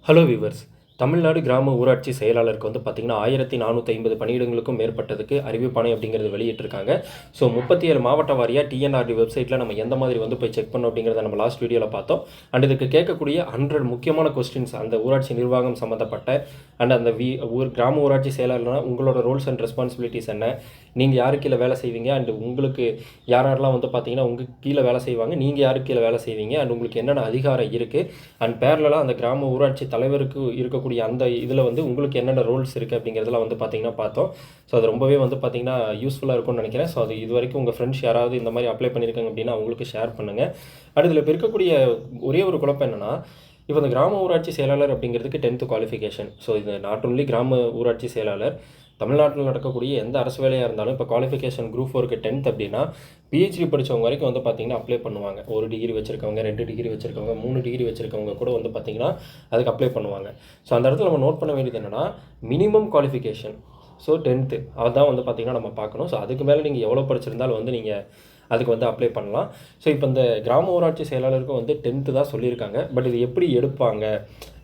Hello viewers. Tamil Nadu கிராம ஊராட்சி செயலாளருக்கு வந்து பார்த்திங்கன்னா 1450 பணியிடங்களுக்கும் மேற்பட்டதுக்கு அறிவிப்பாணை அப்படிங்கிறது வெளியிட்டிருக்காங்க. ஸோ 37 மாவட்ட வாரியாக டிஎன்ஆர்டி வெப்சைட்டில் நம்ம எந்த மாதிரி வந்து போய் செக் பண்ணோம் அப்படிங்கிறத நம்ம லாஸ்ட் வீடியோவில் பார்த்தோம். அண்ட் இதுக்கு கேட்கக்கூடிய 100 முக்கியமான கொஸ்டின்ஸ் அந்த ஊராட்சி நிர்வாகம் சம்மந்தப்பட்ட அண்ட் அந்த கிராம ஊராட்சி செயலாளர்னா உங்களோட ரோல்ஸ் அண்ட் ரெஸ்பான்சிபிலிட்டிஸ் என்ன, நீங்கள் யாருக்கு கீழே வேலை செய்வீங்க, அண்ட் உங்களுக்கு யாரெல்லாம் வந்து பார்த்தீங்கன்னா உங்கள் கீழே வேலை செய்வாங்க, நீங்கள் யாருக்கு கீழே வேலை செய்வீங்க, அண்ட் உங்களுக்கு என்னென்ன அதிகாரம் இருக்குது, அண்ட் பேரலாக அந்த கிராம ஊராட்சி தலைவருக்கு இருக்கக்கூடிய அந்த இதில் வந்து உங்களுக்கு என்னென்ன ரோல்ஸ் இருக்குது அப்படிங்கிறதுலாம் வந்து பார்த்தீங்கன்னா பார்த்தோம். ஸோ அது ரொம்பவே வந்து பார்த்தீங்கன்னா யூஸ்ஃபுல்லாக இருக்கும்னு நினைக்கிறேன். ஸோ அது இது வரைக்கும் உங்கள் ஃப்ரெண்ட்ஸ் யாராவது இந்த மாதிரி அப்ளை பண்ணியிருக்காங்க அப்படின்னா அவங்களுக்கு ஷேர் பண்ணுங்கள். அண்ட் இதில் இப்போ இருக்கக்கூடிய ஒரே ஒரு குழப்பம் என்னென்னா, இப்போ இந்த கிராம ஊராட்சி செயலாளர் அப்படிங்கிறதுக்கு 10th குவாலிஃபிகேஷன். ஸோ இது நாட் ஒன்லி கிராம ஊராட்சி செயலாளர், தமிழ்நாட்டில் நடக்கக்கூடிய எந்த அரசு வேலையாக இருந்தாலும் இப்போ குவாலிஃபிகேஷன் குரூப் 4க்கு 10th அப்படின்னா பிஹெச்டி படித்தவங்க வரைக்கும் வந்து பார்த்திங்கன்னா அப்ளை பண்ணுவாங்க. 1 டிகிரி வச்சுருக்கவங்க, 2 டிகிரி வச்சுருக்கவங்க, 3 டிகிரி வச்சுருக்கவங்க கூட வந்து பார்த்திங்கன்னா அதுக்கு அப்ளை பண்ணுவாங்க. ஸோ அந்த இடத்துல நம்ம நோட் பண்ண வேண்டியது என்னென்னா, மினிமம் குவாலிஃபிகேஷன் ஸோ 10th அதுதான் வந்து பார்த்திங்கன்னா நம்ம பார்க்கணும். ஸோ அதுக்கு மேலே நீங்கள் எவ்வளோ படிச்சிருந்தாலும் வந்து நீங்கள் அதுக்கு வந்து அப்ளை பண்ணலாம். ஸோ இப்போ இந்த கிராம ஊராட்சி செயலாளருக்கு வந்து 10th தான் சொல்லியிருக்காங்க. பட் இது எப்படி எடுப்பாங்க,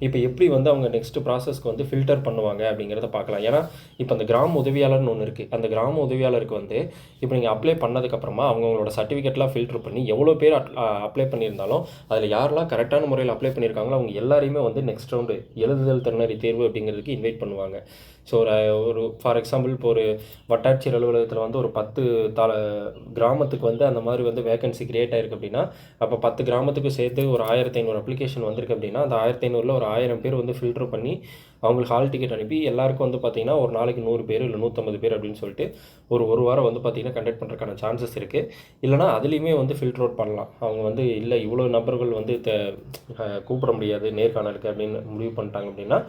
இப்போ எப்படி வந்து அவங்க நெக்ஸ்ட்டு ப்ராசஸ்க்கு வந்து ஃபில்டர் பண்ணுவாங்க அப்படிங்கிறத பார்க்கலாம். ஏன்னா இப்போ அந்த கிராம உதவியாளர்னு ஒன்று இருக்குது. அந்த கிராம உதவியாளருக்கு வந்து இப்போ நீங்கள் அப்ளை பண்ணதுக்கப்புறமா அவங்களோட சர்டிஃபிகேட்லாம் ஃபில்டர் பண்ணி எவ்வளோ பேர் அப்ளை பண்ணியிருந்தாலும் அதில் யாரெல்லாம் கரெக்டான முறையில் அப்ளை பண்ணியிருக்காங்களோ அவங்க எல்லாரையுமே வந்து நெக்ஸ்ட் ரவுண்டு எழுதுதல் திறனறி தேர்வு அப்படிங்கிறதுக்கு இன்வைட் பண்ணுவாங்க. ஸோ ஒரு ஃபார் எக்ஸாம்பிள் இப்போ ஒரு வட்டாட்சியர் அலுவலகத்தில் வந்து ஒரு 10 கிராமத்துக்கு வந்து அந்த மாதிரி வந்து வேகன்சி கிரியேட் ஆயிருக்கு அப்படின்னா, அப்போ 10 கிராமத்துக்கு சேர்த்து ஒரு 1500 அப்ளிகேஷன் வந்திருக்கு அப்படின்னா, அந்த 1500ல் ஒரு 1000 பேர் வந்து ஃபில்டர் பண்ணி அவங்களுக்கு ஹால் டிக்கெட் அனுப்பி எல்லாருக்கும் வந்து பார்த்திங்கன்னா ஒரு நாளைக்கு 100 பேர் இல்லை 150 பேர் அப்படின்னு சொல்லிட்டு ஒரு வாரம் வந்து பார்த்திங்கன்னா கண்டக்ட் பண்ணுறதுக்கான சான்சஸ் இருக்குது. இல்லைனா அதுலேயுமே வந்து ஃபில்டர் அவுட் பண்ணலாம். அவங்க வந்து இல்லை இவ்வளோ நபர்கள் வந்து கூப்பிட முடியாது நேர்காணலுக்கு அப்படின்னு முடிவு பண்ணிட்டாங்க அப்படின்னா,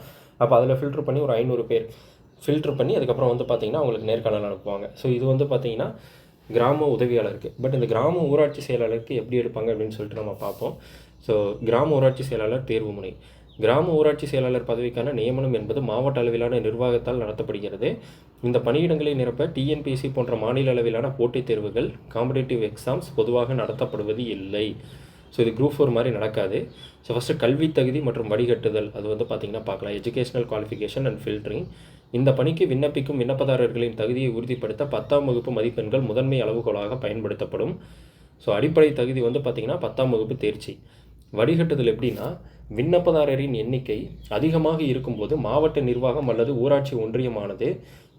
அப்போ அதில் ஃபில்டர் பண்ணி ஒரு 500 பேர் ஃபில்டர் பண்ணி அதுக்கப்புறம் வந்து பார்த்திங்கன்னா அவங்களுக்கு நேர்காணல் அனுப்புவாங்க. ஸோ இது வந்து பார்த்திங்கன்னா கிராம உதவியாளருக்கு. பட் இந்த கிராம ஊராட்சி செயலாளருக்கு எப்படி எடுப்பாங்க அப்படின்னு சொல்லிட்டு நம்ம பார்ப்போம். ஸோ கிராம ஊராட்சி செயலாளர் தேர்வு முறை. கிராம ஊராட்சி செயலாளர் பதவிக்கான நியமனம் என்பது மாவட்ட அளவிலான நிர்வாகத்தால் நடத்தப்படுகிறது. இந்த பணியிடங்களை நிரப்ப டிஎன்பிஎஸ்சி போன்ற மாநில அளவிலான போட்டித் தேர்வுகள் காம்படிட்டிவ் எக்ஸாம்ஸ் பொதுவாக நடத்தப்படுவது இல்லை. ஸோ இது குரூப் 4 மாதிரி நடக்காது. ஸோ ஃபஸ்ட்டு கல்வி தகுதி மற்றும் வடிகட்டுதல் அது வந்து பார்த்திங்கன்னா பார்க்கலாம். Educational qualification and filtering. இந்த பணிக்கு விண்ணப்பிக்கும் விண்ணப்பதாரர்களின் தகுதியை உறுதிப்படுத்த 10ஆம் வகுப்பு மதிப்பெண்கள் முதன்மை அளவுகோலாக பயன்படுத்தப்படும். ஸோ அடிப்படை தகுதி வந்து பார்த்திங்கன்னா 10ஆம் வகுப்பு தேர்ச்சி. வடிகட்டுதல் எப்படின்னா, விண்ணப்பதாரரின் எண்ணிக்கை அதிகமாக இருக்கும்போது மாவட்ட நிர்வாகம் அல்லது ஊராட்சி ஒன்றியமானது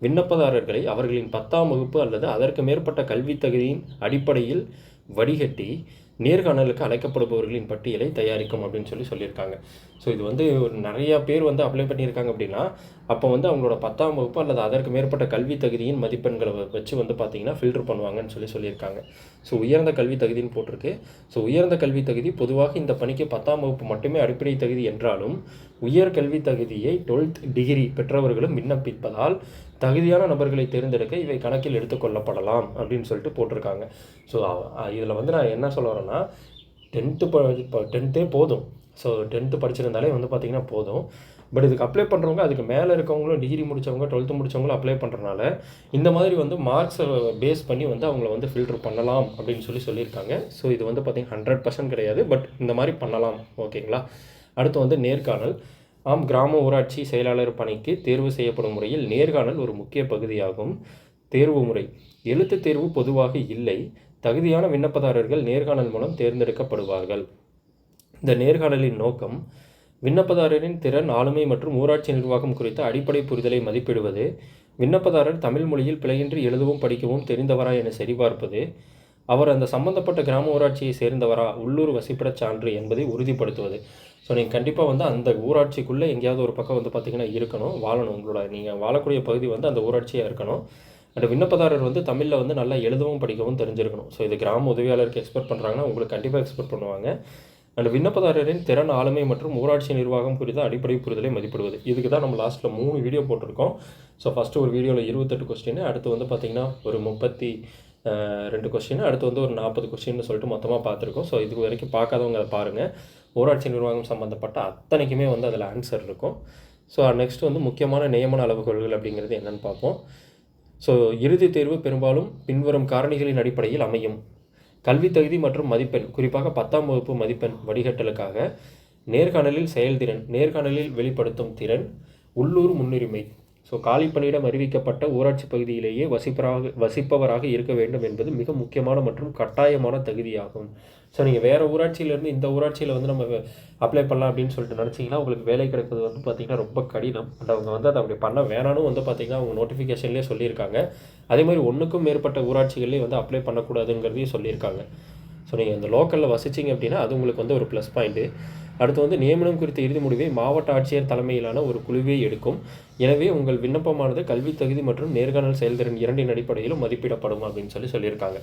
விண்ணப்பதாரர்களை அவர்களின் 10ஆம் வகுப்பு அல்லது அதற்கு மேற்பட்ட கல்வி தகுதியின் அடிப்படையில் வடிகட்டி நேர்காணலுக்கு அழைக்கப்படுபவர்களின் பட்டியலை தயாரிக்கும் அப்படின்னு சொல்லியிருக்காங்க. ஸோ இது வந்து நிறையா பேர் வந்து அப்ளை பண்ணியிருக்காங்க அப்படின்னா, அப்போ வந்து அவங்களோட 10ஆம் வகுப்பு அல்லது அதற்கு மேற்பட்ட கல்வி தகுதியின் மதிப்பெண்களை வச்சு வந்து பார்த்திங்கன்னா ஃபில்டர் பண்ணுவாங்கன்னு சொல்லியிருக்காங்க. ஸோ உயர்ந்த கல்வி தகுதின்னு போட்டிருக்கு. ஸோ உயர்ந்த கல்வி தகுதி பொதுவாக இந்த பணிக்கு 10ஆம் வகுப்பு மட்டுமே அடிப்படை தகுதி என்றாலும் உயர் கல்வி தகுதியை 12th டிகிரி பெற்றவர்களும் விண்ணப்பிப்பதால் தகுதியான நபர்களை தேர்ந்தெடுக்க இவை கணக்கில் எடுத்துக்கொள்ளப்படலாம் அப்படின்னு சொல்லிட்டு போட்டிருக்காங்க. ஸோ இதில் வந்து நான் என்ன சொல்ல வரேன்னா, 10th போதும். ஸோ 10th படிச்சிருந்தாலே வந்து பார்த்திங்கன்னா போதும். பட் இதுக்கு அப்ளை பண்ணுறவங்க அதுக்கு மேலே இருக்கவங்களும் டிகிரி முடித்தவங்க 12th முடித்தவங்களும் அப்ளை பண்ணுறனால இந்த மாதிரி வந்து மார்க்ஸை பேஸ் பண்ணி வந்து அவங்கள வந்து ஃபில்டர் பண்ணலாம் அப்படின்னு சொல்லியிருக்காங்க. ஸோ இது வந்து பார்த்திங்கன்னா 100% கிடையாது, பட் இந்த மாதிரி பண்ணலாம். ஓகேங்களா. அடுத்து வந்து நேர்காணல். கிராம ஊராட்சி செயலாளர் பணிக்கு தேர்வு செய்யப்படும் முறையில் நேர்காணல் ஒரு முக்கிய பகுதியாகும். தேர்வு முறை. எழுத்து தேர்வு பொதுவாக இல்லை. தகுதியான விண்ணப்பதாரர்கள் நேர்காணல் மூலம் தேர்ந்தெடுக்கப்படுவார்கள். இந்த நேர்காணலின் நோக்கம் விண்ணப்பதாரரின் திறன், ஆளுமை மற்றும் ஊராட்சி நிர்வாகம் குறித்த அடிப்படை புரிதலை மதிப்பிடுவது, விண்ணப்பதாரர் தமிழ் மொழியில் பிழையின்றி எழுதவும் படிக்கவும் தெரிந்தவரா என சரிபார்ப்பது, அவர் அந்த சம்பந்தப்பட்ட கிராம ஊராட்சியை சேர்ந்தவரா, உள்ளூர் வசிப்பிடச் சான்று என்பதை உறுதிப்படுத்துவது. ஸோ நீங்கள் கண்டிப்பாக வந்து அந்த ஊராட்சிக்குள்ளே எங்கேயாவது ஒரு பக்கம் வந்து பார்த்திங்கன்னா இருக்கணும், வாழணும். உங்களோட நீங்கள் வாழக்கூடிய பகுதி வந்து அந்த ஊராட்சியாக இருக்கணும். அந்த விண்ணப்பதாரர் வந்து தமிழில் வந்து நல்லா எழுதவும் படிக்கவும் தெரிஞ்சிருக்கணும். ஸோ இது கிராம உதவியாளருக்கு எக்ஸ்பெக்ட் பண்ணுறாங்கன்னா உங்களுக்கு கண்டிப்பாக எக்ஸ்பெக்ட் பண்ணுவாங்க. அந்த விண்ணப்பதாரரின் திறன், ஆளுமை மற்றும் ஊராட்சி நிர்வாகம் குறித்த அடிப்படை புரிதலை மதிப்பிடுவது. இதுக்கு தான் நம்ம லாஸ்ட்டில் 3 வீடியோ போட்டிருக்கோம். ஸோ ஃபஸ்ட்டு ஒரு வீடியோவில் 28 கொஸ்டின், அடுத்து வந்து பார்த்திங்கன்னா ஒரு 32 கொஸ்டின், அடுத்து வந்து ஒரு 40 கொஸ்டின்னு சொல்லிட்டு மொத்தமாக பார்த்துருக்கோம். ஸோ இது வரைக்கும் பார்க்காதவங்க அதை பாருங்கள். ஊராட்சி நிர்வாகம் சம்மந்தப்பட்ட அத்தனைக்குமே வந்து அதில் ஆன்சர் இருக்கும். ஸோ நெக்ஸ்ட் வந்து முக்கியமான நியமன அளவுகோல்கள் அப்படிங்கிறது என்னென்னு பார்ப்போம். ஸோ இறுதி தேர்வு பெரும்பாலும் பின்வரும் காரணிகளின் அடிப்படையில் அமையும். கல்வி தகுதி மற்றும் மதிப்பெண், குறிப்பாக 10ஆம் வகுப்பு மதிப்பெண் வடிகட்டலுக்காக நேர்காணலில் செயல்திறன், நேர்காணலில் வெளிப்படுத்தும் திறன், உள்ளூர் முன்னுரிமை. ஸோ காலி பணியிடம் அறிவிக்கப்பட்ட ஊராட்சி பகுதியிலேயே வசிப்பவராக இருக்க வேண்டும் என்பது மிக முக்கியமான மற்றும் கட்டாயமான தகுதியாகும். ஸோ நீங்கள் வேறு ஊராட்சியிலேருந்து இந்த ஊராட்சியில் வந்து நம்ம அப்ளை பண்ணலாம் அப்படின்னு சொல்லிட்டு நினச்சிங்கன்னா உங்களுக்கு வேலை கிடைக்கிறது வந்து பார்த்திங்கன்னா ரொம்ப கடினம். அண்ட் அவங்க வந்து அதை அப்படி பண்ண வேணான்னு வந்து பார்த்திங்கன்னா அவங்க நோட்டிஃபிகேஷன்லேயே சொல்லியிருக்காங்க. அதே மாதிரி ஒன்றுக்கும் மேற்பட்ட ஊராட்சிகள்லேயே வந்து அப்ளை பண்ணக்கூடாதுங்கிறதையும் சொல்லியிருக்காங்க. ஸோ நீங்கள் இந்த லோக்கலில் வசிச்சிங்க அப்படின்னா அது உங்களுக்கு வந்து ஒரு ப்ளஸ் பாயிண்ட்டு. அடுத்து வந்து நியமனம் குறித்த இறுதி முடிவை மாவட்ட ஆட்சியர் தலைமையிலான ஒரு குழுவே எடுக்கும். எனவே உங்கள் விண்ணப்பமானது கல்வி தகுதி மற்றும் நேர்காணல் செயல்திறன் இரண்டின் அடிப்படையிலும் மதிப்பிடப்படும் அப்படின்னு சொல்லியிருக்காங்க.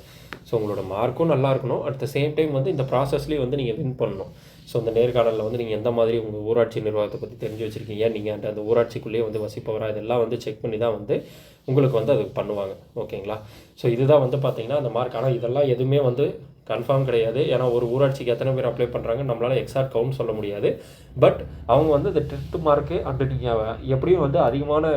ஸோ உங்களோட மார்க்கும் நல்லா இருக்கணும். அட் த சேம் டைம் வந்து இந்த ப்ராசஸ்லேயே வந்து நீங்கள் வின் பண்ணணும். ஸோ இந்த நேர்காணலில் வந்து நீங்கள் எந்த மாதிரி உங்கள் ஊராட்சி நிர்வாகத்தை பற்றி தெரிஞ்சு வச்சுருக்கீங்க, நீங்கள் அந்த ஊராட்சிக்குள்ளேயே வந்து வசிப்பவராக, இதெல்லாம் வந்து செக் பண்ணி தான் வந்து உங்களுக்கு வந்து அது பண்ணுவாங்க. ஓகேங்களா? ஸோ இதுதான் வந்து பார்த்திங்கன்னா அந்த மார்க். ஆனால் இதெல்லாம் எதுவுமே வந்து கன்ஃபார்ம் கிடையாது. ஏன்னா ஒரு ஊராட்சிக்கு எத்தனை பேர் அப்ளை பண்ணுறாங்க நம்மளால் எக்ஸாக்ட் கவுண்ட் சொல்ல முடியாது. பட் அவங்க வந்து இந்த 10th மார்க்கு அண்ட் நீங்கள் எப்படியும் வந்து அதிகமான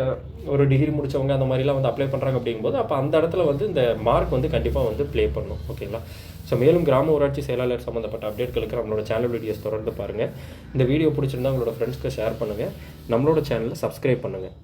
ஒரு டிகிரி முடித்தவங்க அந்த மாதிரிலாம் வந்து அப்ளை பண்ணுறாங்க அப்படிங்கும்போது அப்போ அந்த இடத்துல வந்து இந்த மார்க் வந்து கண்டிப்பாக வந்து ப்ளே பண்ணணும். ஓகேங்களா? ஸோ மேலும் கிராம ஊராட்சி செயலாளர் சம்மந்தப்பட்ட அப்டேட்களுக்கு நம்மளோட சேனல் வீடியோஸ் தொடர்ந்து பாருங்கள். இந்த வீடியோ பிடிச்சிருந்தா உங்களோட ஃப்ரெண்ட்ஸ்க்கு ஷேர் பண்ணுங்கள். நம்மளோட சேனலை சப்ஸ்கிரைப் பண்ணுங்கள்.